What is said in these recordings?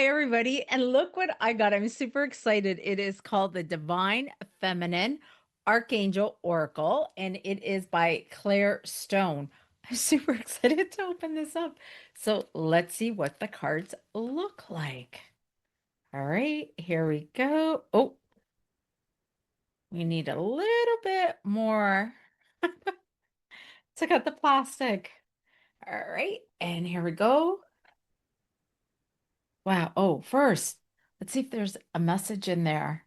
everybody. And look what I got. I'm super excited. It is called the Divine Feminine Archangel Oracle, and it is by Claire Stone. I'm super excited to open this up. So let's see what the cards look like. All right, here we go. Oh, we need a little bit more to cut the plastic. All right, and here we go. Wow. Oh, first, let's see if there's a message in there.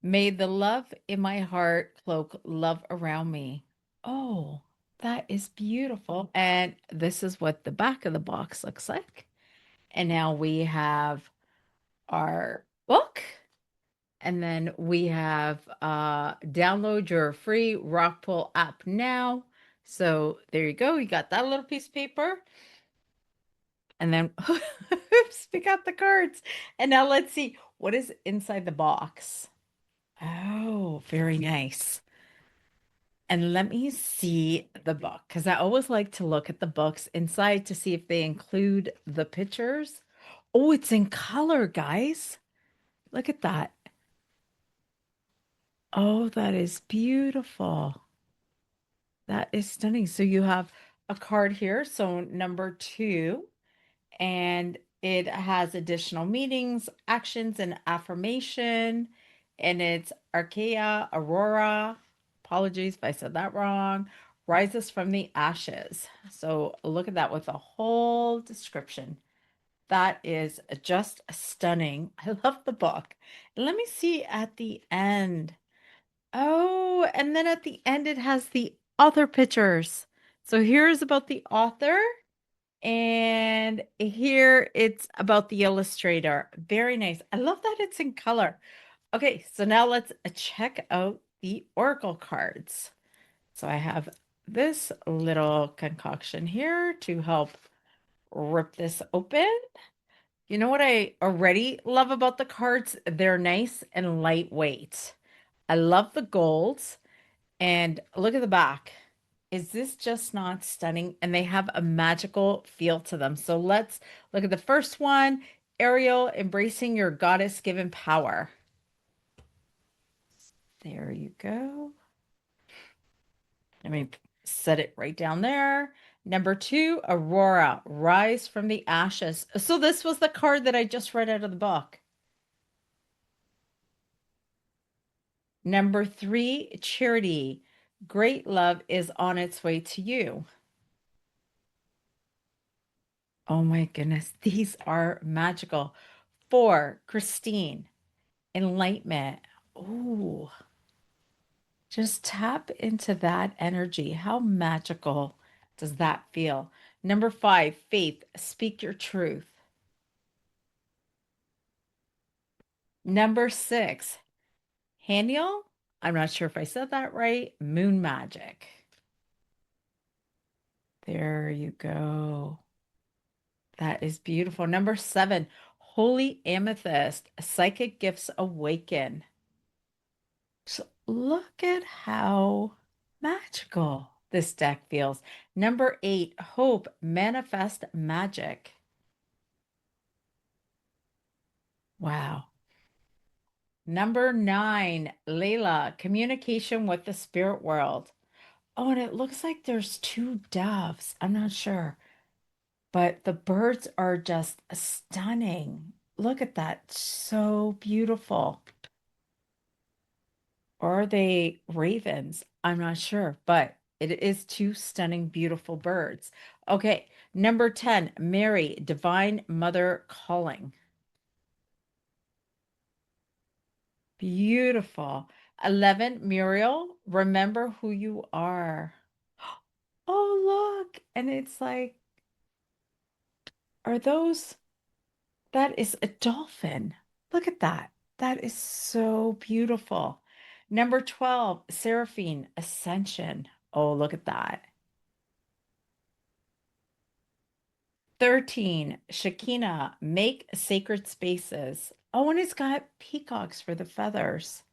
May the love in my heart cloak love around me. Oh, that is beautiful. And this is what the back of the box looks like. And now we have our book. And then we have download your free rock pool app now. So there you go. You got that little piece of paper. And then oops, we got the cards. And now let's see what is inside the box. Oh, very nice. And let me see the book because I always like to look at the books inside to see if they include the pictures. Oh, it's in color, guys. Look at that. Oh, that is beautiful. That is stunning. So you have a card here. So number 2, and it has additional meanings, actions, and affirmation. And it's Archaea Aurora. Apologies if I said that wrong. Rises from the ashes. So look at that with a whole description. That is just stunning. I love the book. And let me see at the end. Oh, and then at the end, it has the author pictures. So here's about the author. And here it's about the illustrator. Very nice. I love that it's in color. Okay, so now let's check out the oracle cards. So I have this little concoction here to help rip this open. You know what I already love about the cards? They're nice and lightweight. I love the golds. And look at the back. Is this just not stunning? And they have a magical feel to them. So let's look at the first one. Ariel, embracing your goddess-given power. There you go. Let me set it right down there. Number 2, Aurora, rise from the ashes. So this was the card that I just read out of the book. Number 3, Charity, great love is on its way to you. Oh my goodness, these are magical. 4, Christine, enlightenment. Oh, just tap into that energy. How magical does that feel? Number 5, Faith, speak your truth. Number 6, Haniel, I'm not sure if I said that right, moon magic. There you go. That is beautiful. Number 7, holy amethyst, psychic gifts awaken. So look at how magical this deck feels. Number 8, hope, manifest magic. Wow. Number 9, Layla, communication with the spirit world. Oh, and it looks like there's 2 doves. I'm not sure, but the birds are just stunning. Look at that. So beautiful. Or are they ravens? I'm not sure, but it is 2 stunning, beautiful birds. Okay, number 10, Mary, Divine Mother Calling. Beautiful. 11, Muriel, remember who you are. Oh, look. And it's like, are those, that is a dolphin. Look at that. That is so beautiful. Number 12, Seraphine, Ascension. Oh, look at that. 13, Shekinah, make sacred spaces. Oh, and it's got peacocks for the feathers.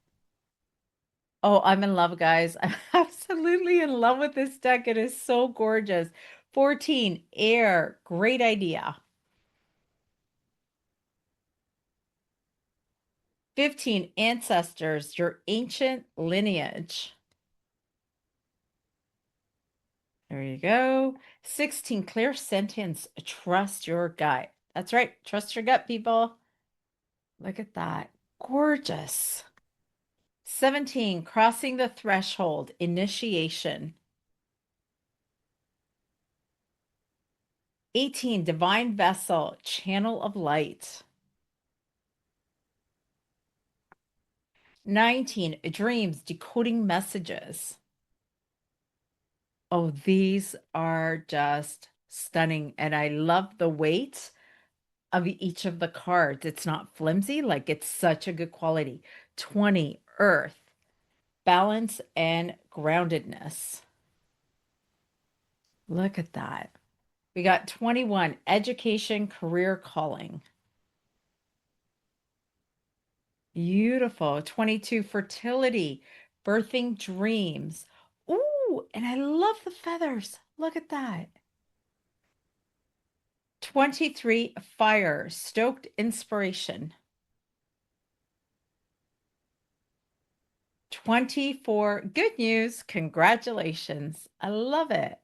Oh, I'm in love, guys. I'm absolutely in love with this deck. It is so gorgeous. 14, Air, great idea. 15, ancestors, your ancient lineage. There you go. 16, clear sentence, trust your gut. That's right. Trust your gut, people. Look at that. Gorgeous. 17, crossing the threshold, initiation. 18, divine vessel, channel of light. 19, dreams, decoding messages. Oh, these are just stunning. And I love the weight of each of the cards. It's not flimsy, like it's such a good quality. 20, earth, balance and groundedness. Look at that. We got 21, education, career calling. Beautiful. 22, fertility, birthing dreams. Ooh, and I love the feathers. Look at that. 23, fire, stoked inspiration. 24, good news, congratulations. I love it.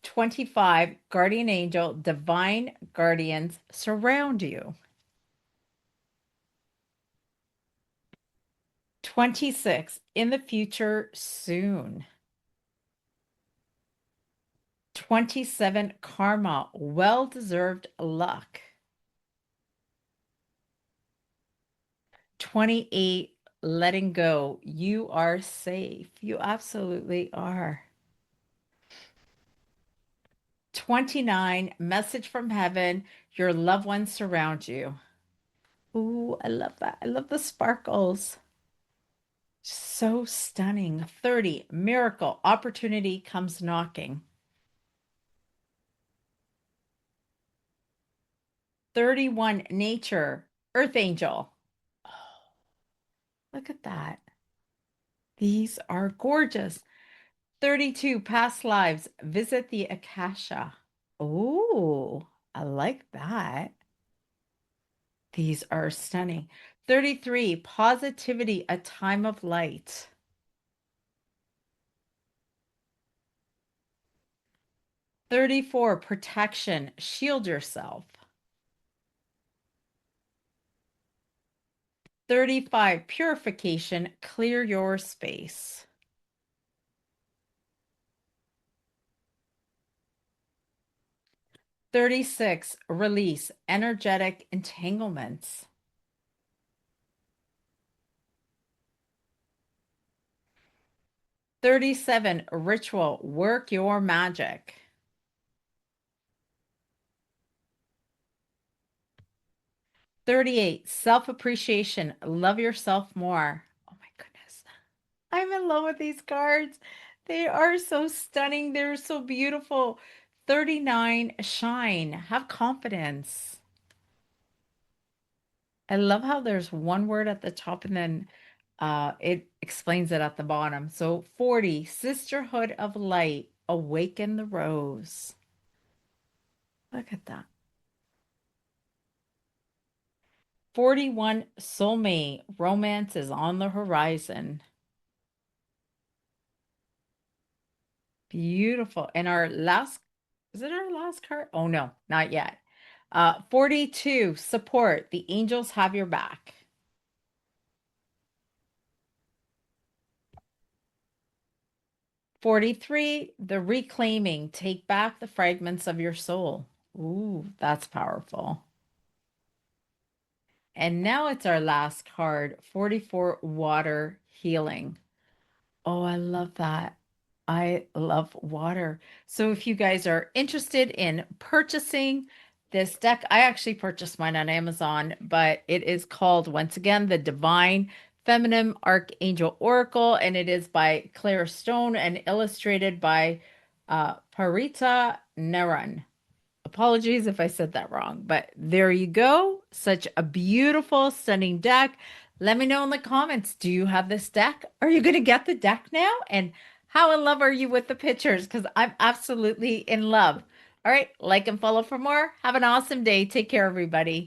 25, guardian angel, divine guardians surround you. 26, in the future soon. 27, karma, well-deserved luck. 28, letting go, you are safe. You absolutely are. 29, message from heaven, your loved ones surround you. Ooh, I love that. I love the sparkles. So stunning. 30, miracle, opportunity comes knocking. 31, nature, earth angel. Oh, look at that. These are gorgeous. 32, past lives, visit the Akasha. Oh, I like that. These are stunning. 33, positivity, a time of light. 34, protection, shield yourself. 35, purification, clear your space. 36, release, energetic entanglements. 37, ritual, work your magic. 38, self-appreciation, love yourself more. Oh my goodness. I'm in love with these cards. They are so stunning. They're so beautiful. 39, shine, have confidence. I love how there's one word at the top and then it explains it at the bottom. So 40, sisterhood of light, awaken the rose. Look at that. 41, soulmate, romance is on the horizon. Beautiful. And our last, is it our last card? Oh no, not yet. 42, support, the angels have your back. 43, the reclaiming, take back the fragments of your soul. Ooh, that's powerful. And now it's our last card, 44, water healing. Oh, I love that. I love water. So if you guys are interested in purchasing this deck, I actually purchased mine on Amazon, but it is called, once again, the Divine Feminine Archangel Oracle, and it is by Claire Stone and illustrated by Parita Naran. Apologies if I said that wrong, but there you go. Such a beautiful, stunning deck. Let me know in the comments, do you have this deck? Are you going to get the deck now? And how in love are you with the pictures? Because I'm absolutely in love. All right, like and follow for more. Have an awesome day. Take care, everybody.